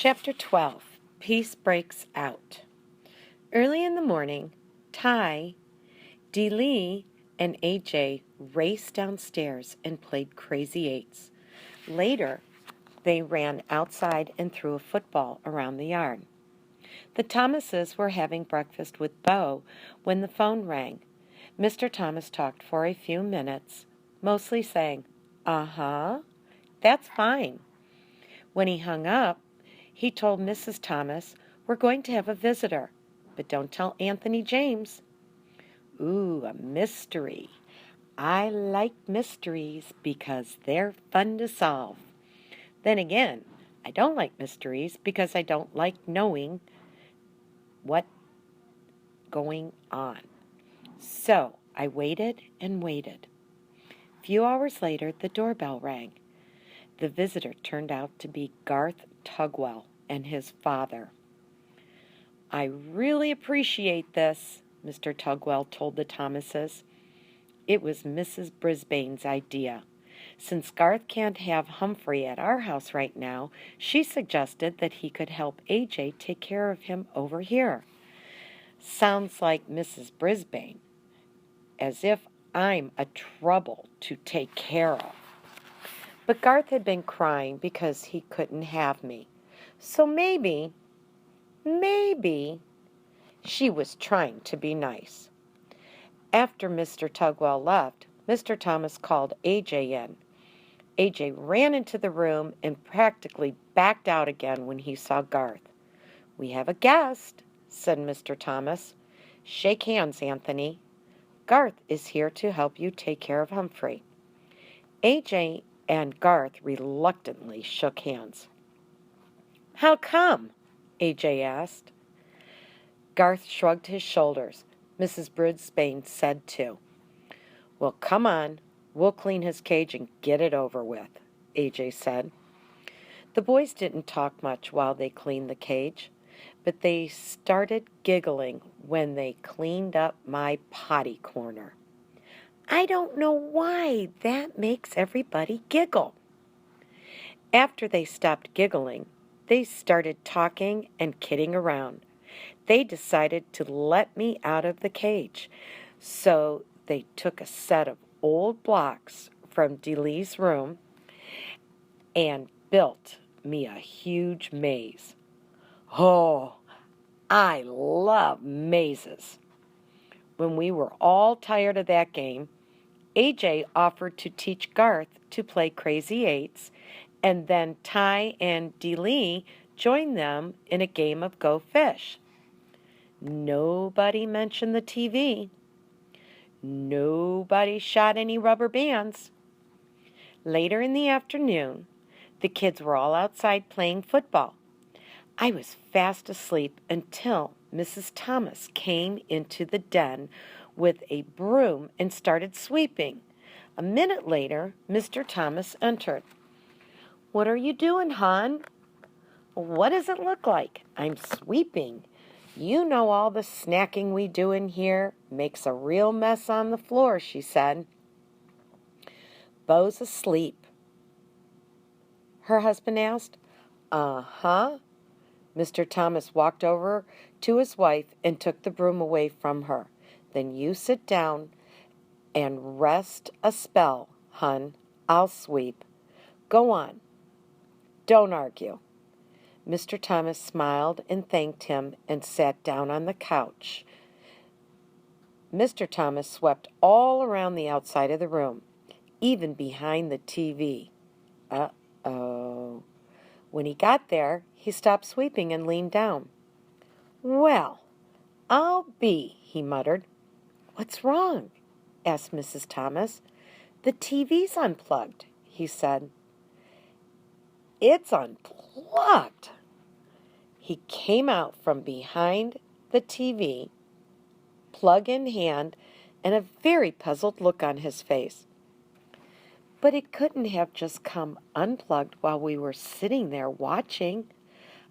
Chapter 12. Peace Breaks Out. Early in the morning, Ty, Dee Lee, and AJ raced downstairs and played Crazy Eights. Later, they ran outside and threw a football around the yard. The Thomases were having breakfast with Bo when the phone rang. Mr. Thomas talked for a few minutes, mostly saying, "Uh-huh, that's fine." When he hung up, he told Mrs. Thomas, "We're going to have a visitor, but don't tell Anthony James." Ooh, a mystery. I like mysteries because they're fun to solve. Then again, I don't like mysteries because I don't like knowing what's going on. So I waited and waited. A few hours later, the doorbell rang. The visitor turned out to be Garth Tugwell and his father. "I really appreciate this," Mr. Tugwell told the Thomases. It was Mrs. Brisbane's idea. Since Garth can't have Humphrey at our house right now, she suggested that he could help AJ take care of him over here. Sounds like Mrs. Brisbane, as if I'm a trouble to take care of. But Garth had been crying because he couldn't have me. So maybe she was trying to be nice. After Mr. Tugwell left, Mr. Thomas called AJ in. AJ ran into the room and practically backed out again when he saw Garth. "We have a guest," said Mr. Thomas. "Shake hands, Anthony. Garth is here to help you take care of Humphrey." AJ and Garth reluctantly shook hands. "How come?" AJ asked. Garth shrugged his shoulders. Mrs. Brisbane said too. "Well, come on. We'll clean his cage and get it over with," AJ said. The boys didn't talk much while they cleaned the cage, but they started giggling when they cleaned up my potty corner. I don't know why that makes everybody giggle. After they stopped giggling, they started talking and kidding around. They decided to let me out of the cage, so they took a set of old blocks from Dee Lee's room and built me a huge maze. Oh, I love mazes. When we were all tired of that game, AJ offered to teach Garth to play Crazy Eights, and then Ty and Dee Lee joined them in a game of Go Fish. Nobody mentioned the TV. Nobody shot any rubber bands. Later in the afternoon, the kids were all outside playing football. I was fast asleep until Mrs. Thomas came into the den with a broom and started sweeping. A minute later, Mr. Thomas entered. "What are you doing, hon?" "What does it look like?" "I'm sweeping. You know all the snacking we do in here makes a real mess on the floor," she said. "Bo's asleep," her husband asked. "Uh-huh." Mr. Thomas walked over to his wife and took the broom away from her. "Then you sit down and rest a spell, hun. I'll sweep. Go on. Don't argue." Mr. Thomas smiled and thanked him and sat down on the couch. Mr. Thomas swept all around the outside of the room, even behind the TV. Uh-oh. When he got there, he stopped sweeping and leaned down. "Well, I'll be," he muttered. "What's wrong?" asked Mrs. Thomas. "The TV's unplugged," he said. "It's unplugged." He came out from behind the TV, plug in hand, and a very puzzled look on his face. "But it couldn't have just come unplugged while we were sitting there watching.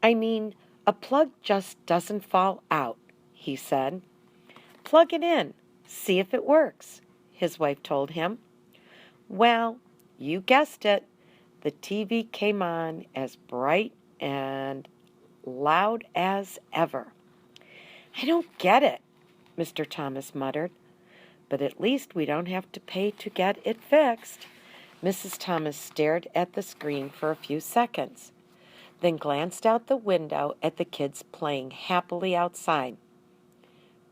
I mean, a plug just doesn't fall out," he said. "Plug it in. See if it works," his wife told him. Well, you guessed it. The TV came on as bright and loud as ever. "I don't get it," Mr. Thomas muttered, "but at least we don't have to pay to get it fixed." Mrs. Thomas stared at the screen for a few seconds, then glanced out the window at the kids playing happily outside.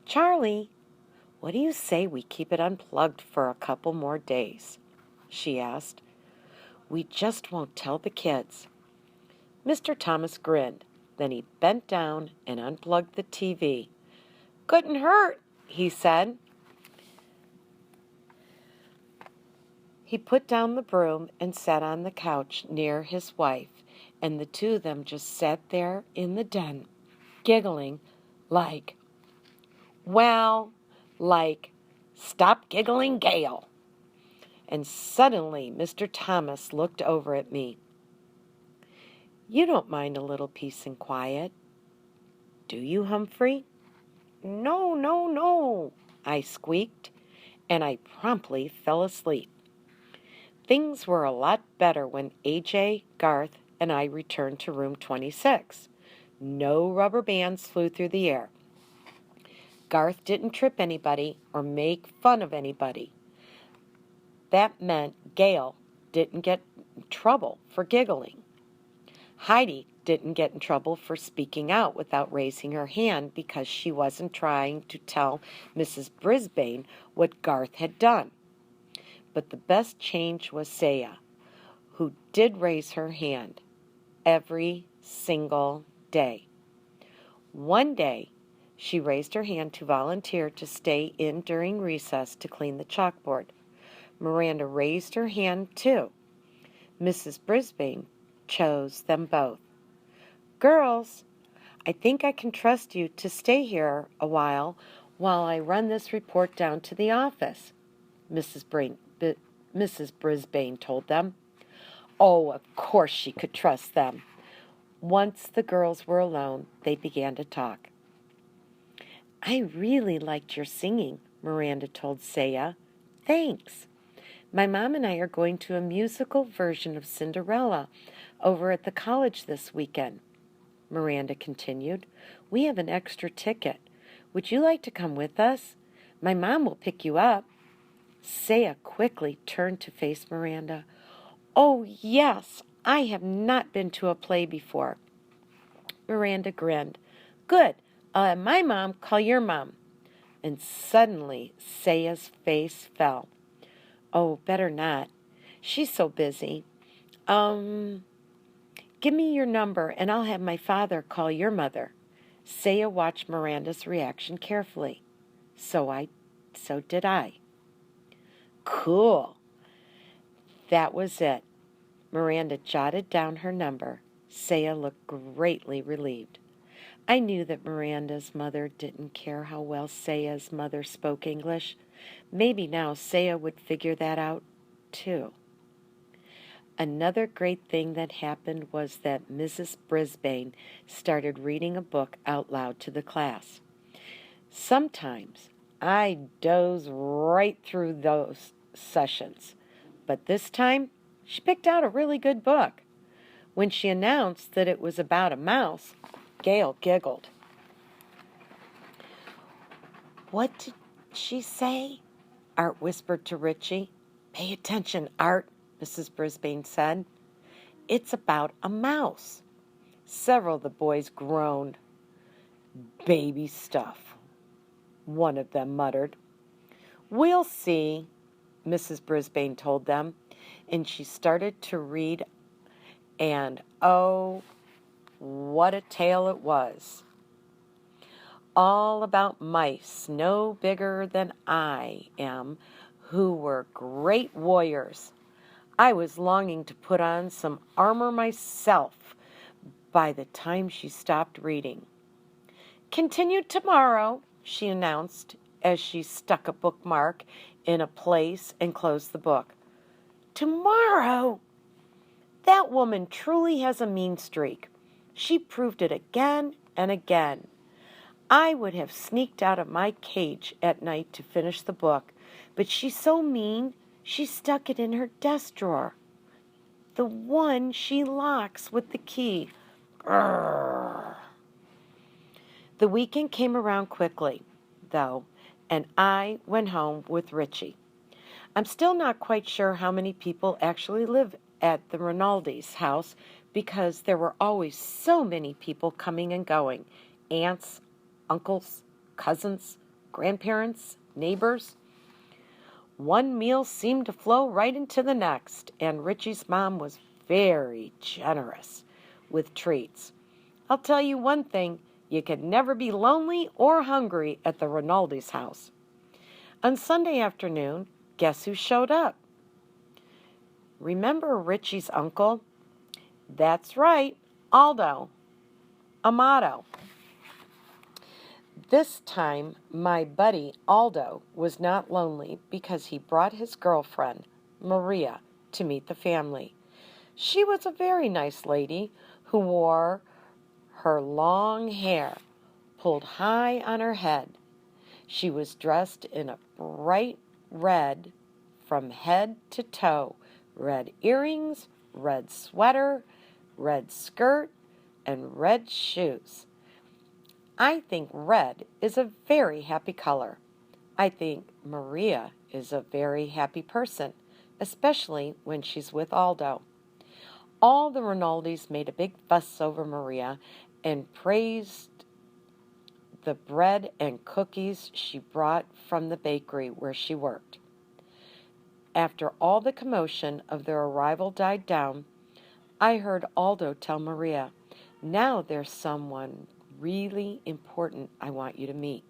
"Charlie, what do you say we keep it unplugged for a couple more days?" she asked. "We just won't tell the kids." Mr. Thomas grinned. Then he bent down and unplugged the TV. "Couldn't hurt," he said. He put down the broom and sat on the couch near his wife, and the two of them just sat there in the den, giggling like, "Stop giggling, Gail." And suddenly Mr. Thomas looked over at me. "You don't mind a little peace and quiet, do you, Humphrey?" "No, no, no," I squeaked, and I promptly fell asleep. Things were a lot better when AJ, Garth, and I returned to room 26. No rubber bands flew through the air. Garth didn't trip anybody or make fun of anybody. That meant Gail didn't get in trouble for giggling. Heidi didn't get in trouble for speaking out without raising her hand because she wasn't trying to tell Mrs. Brisbane what Garth had done. But the best change was Saya, who did raise her hand every single day. One day, she raised her hand to volunteer to stay in during recess to clean the chalkboard. Miranda raised her hand too. Mrs. Brisbane chose them both. "Girls, I think I can trust you to stay here a while I run this report down to the office," Mrs. Brisbane told them. Oh, of course she could trust them. Once the girls were alone, they began to talk. "I really liked your singing," Miranda told Saya. "Thanks. My mom and I are going to a musical version of Cinderella over at the college this weekend," Miranda continued. "We have an extra ticket. Would you like to come with us? My mom will pick you up." Saya quickly turned to face Miranda. "Oh, yes, I have not been to a play before." Miranda grinned. "Good. My mom, call your mom." And suddenly Saya's face fell. "Oh, better not. She's so busy. Give me your number and I'll have my father call your mother." Saya watched Miranda's reaction carefully. So did I. Cool. That was it. Miranda jotted down her number. Saya looked greatly relieved. I knew that Miranda's mother didn't care how well Saya's mother spoke English. Maybe now Saya would figure that out, too. Another great thing that happened was that Mrs. Brisbane started reading a book out loud to the class. Sometimes I doze right through those sessions, but this time she picked out a really good book. When she announced that it was about a mouse, Gail giggled. "What did she say?" Art whispered to Richie. "Pay attention, Art," Mrs. Brisbane said. "It's about a mouse." Several of the boys groaned. "Baby stuff," one of them muttered. "We'll see," Mrs. Brisbane told them, and she started to read, and oh, what a tale it was. All about mice no bigger than I am, who were great warriors. I was longing to put on some armor myself by the time she stopped reading. "Continue tomorrow," she announced as she stuck a bookmark in a place and closed the book. "Tomorrow? That woman truly has a mean streak. She proved it again and again. I would have sneaked out of my cage at night to finish the book, but she's so mean, she stuck it in her desk drawer. The one she locks with the key. Grrr. The weekend came around quickly, though, and I went home with Richie. I'm still not quite sure how many people actually live at the Rinaldi's house because there were always so many people coming and going. Aunts, uncles, cousins, grandparents, neighbors. One meal seemed to flow right into the next, and Richie's mom was very generous with treats. I'll tell you one thing, you could never be lonely or hungry at the Rinaldi's house. On Sunday afternoon, guess who showed up? Remember Richie's uncle? That's right, Aldo Amato. This time, my buddy Aldo was not lonely because he brought his girlfriend, Maria, to meet the family. She was a very nice lady who wore her long hair pulled high on her head. She was dressed in a bright red from head to toe, red earrings, red sweater, red skirt, and red shoes. I think red is a very happy color. I think Maria is a very happy person, especially when she's with Aldo. All the Rinaldis made a big fuss over Maria and praised the bread and cookies she brought from the bakery where she worked. After all the commotion of their arrival died down, I heard Aldo tell Maria, "Now there's someone really important I want you to meet."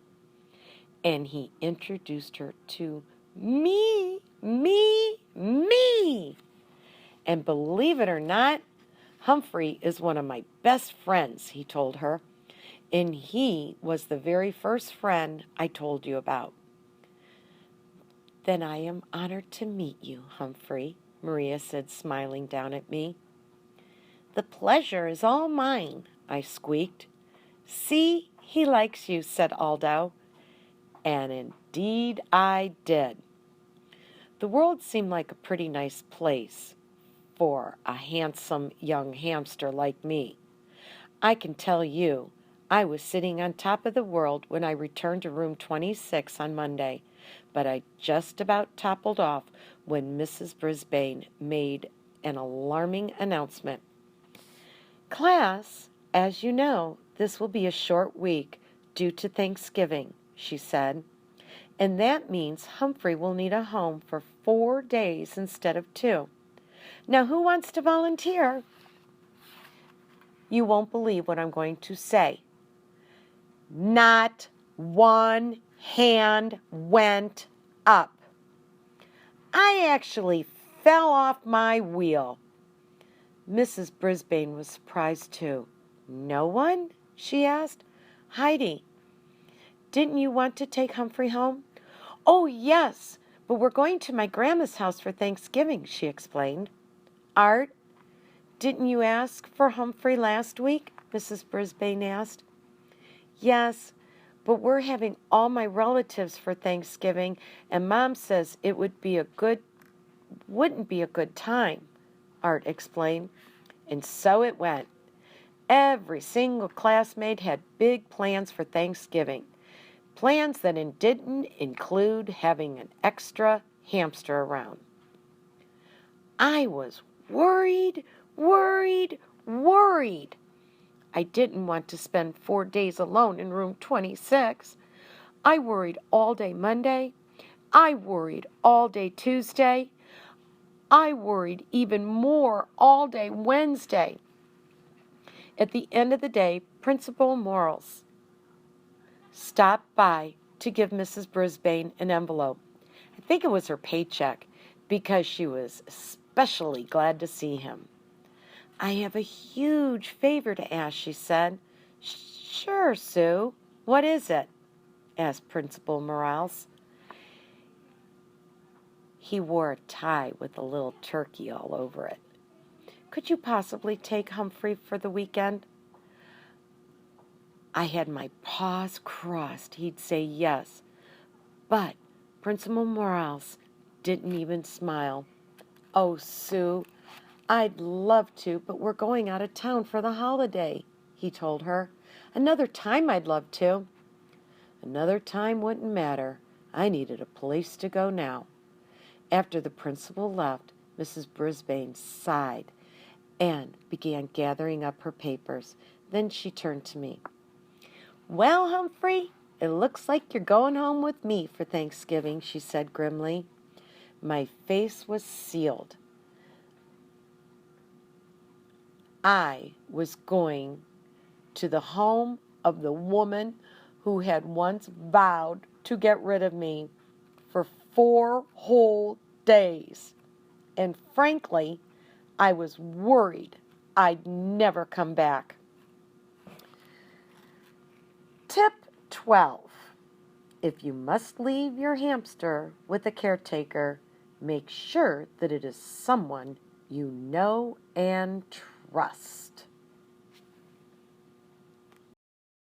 And he introduced her to me. And believe it or not, Humphrey is one of my best friends, he told her. And he was the very first friend I told you about. Then I am honored to meet you, Humphrey, Maria said, smiling down at me. The pleasure is all mine, I squeaked. See, he likes you, said Aldo. And indeed I did. The world seemed like a pretty nice place for a handsome young hamster like me. I can tell you, I was sitting on top of the world when I returned to room 26 on Monday, but I just about toppled off when Mrs. Brisbane made an alarming announcement. Class, as you know, this will be a short week due to Thanksgiving, she said, and that means Humphrey will need a home for 4 days instead of 2. Now, who wants to volunteer? You won't believe what I'm going to say. Not one hand went up. I actually fell off my wheel. Mrs. Brisbane was surprised too. No one? She asked. Heidi, didn't you want to take Humphrey home? Oh, yes, but we're going to my grandma's house for Thanksgiving, she explained. Art, didn't you ask for Humphrey last week? Mrs. Brisbane asked. Yes, but we're having all my relatives for Thanksgiving, and Mom says it wouldn't be a good time, Art explained. And so it went. Every single classmate had big plans for Thanksgiving. Plans that didn't include having an extra hamster around. I was worried. I didn't want to spend 4 days alone in room 26. I worried all day Monday. I worried all day Tuesday. I worried even more all day Wednesday. At the end of the day, Principal Morals stopped by to give Mrs. Brisbane an envelope. I think it was her paycheck because she was especially glad to see him. I have a huge favor to ask, she said. Sure, Sue. What is it? Asked Principal Morales. He wore a tie with a little turkey all over it. Could you possibly take Humphrey for the weekend? I had my paws crossed he'd say yes, but Principal Morales didn't even smile. Oh, Sue, I'd love to, but we're going out of town for the holiday, he told her. Another time I'd love to. Another time wouldn't matter. I needed a place to go now. After the principal left, Mrs. Brisbane sighed and began gathering up her papers. Then she turned to me. Well, Humphrey, it looks like you're going home with me for Thanksgiving, she said grimly. My face was sealed. I was going to the home of the woman who had once vowed to get rid of me for 4 whole days. And frankly, I was worried I'd never come back. Tip 12. If you must leave your hamster with a caretaker, make sure that it is someone you know and trust.